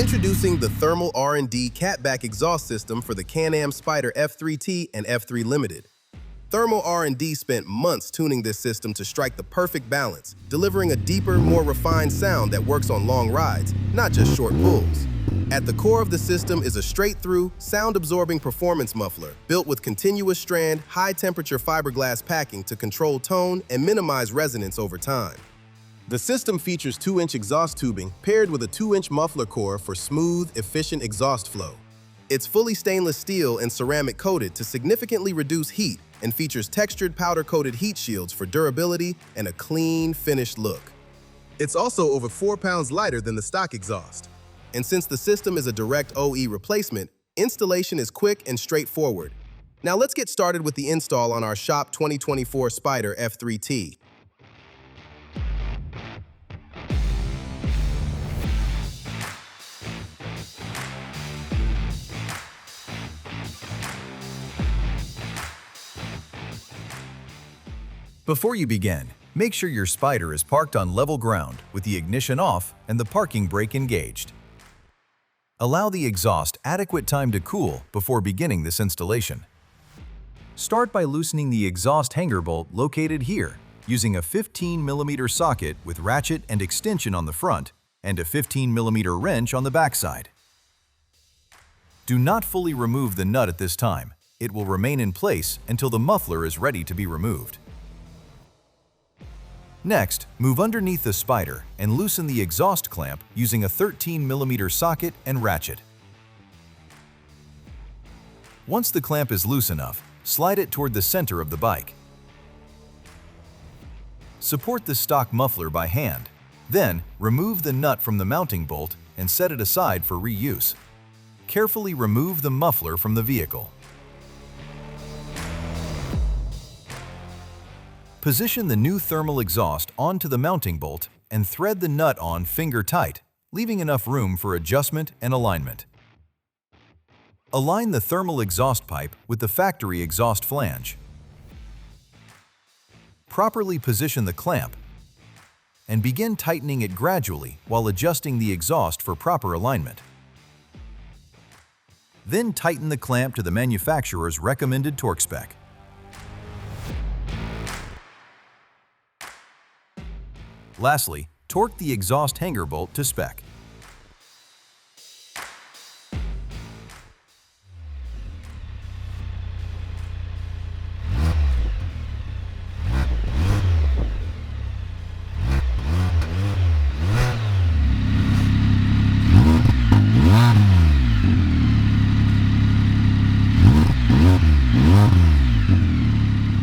Introducing the Thermal R&D catback exhaust system for the Can-Am Spyder F3-T and F3 Limited. Thermal R&D spent months tuning this system to strike the perfect balance, delivering a deeper, more refined sound that works on long rides, not just short pulls. At the core of the system is a straight-through, sound-absorbing performance muffler built with continuous strand, high-temperature fiberglass packing to control tone and minimize resonance over time. The system features 2-inch exhaust tubing paired with a 2-inch muffler core for smooth, efficient exhaust flow. It's fully stainless steel and ceramic coated to significantly reduce heat and features textured powder-coated heat shields for durability and a clean, finished look. It's also over 4 pounds lighter than the stock exhaust. And since the system is a direct OE replacement, installation is quick and straightforward. Now let's get started with the install on our Shop 2024 Spyder F3-T. Before you begin, make sure your Spyder is parked on level ground with the ignition off and the parking brake engaged. Allow the exhaust adequate time to cool before beginning this installation. Start by loosening the exhaust hanger bolt located here using a 15mm socket with ratchet and extension on the front and a 15mm wrench on the backside. Do not fully remove the nut at this time. It will remain in place until the muffler is ready to be removed. Next, move underneath the Spyder and loosen the exhaust clamp using a 13mm socket and ratchet. Once the clamp is loose enough, slide it toward the center of the bike. Support the stock muffler by hand. Then, remove the nut from the mounting bolt and set it aside for reuse. Carefully remove the muffler from the vehicle. Position the new thermal exhaust onto the mounting bolt and thread the nut on finger tight, leaving enough room for adjustment and alignment. Align the thermal exhaust pipe with the factory exhaust flange. Properly position the clamp and begin tightening it gradually while adjusting the exhaust for proper alignment. Then tighten the clamp to the manufacturer's recommended torque spec. Lastly, torque the exhaust hanger bolt to spec.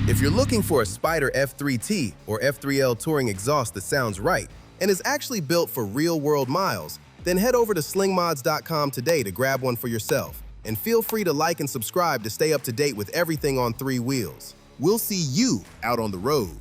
If you're looking for a Spyder F3-T or F3L touring exhaust that sounds right and is actually built for real-world miles, then head over to slingmods.com today to grab one for yourself. And feel free to like and subscribe to stay up to date with everything on 3 wheels. We'll see you out on the road.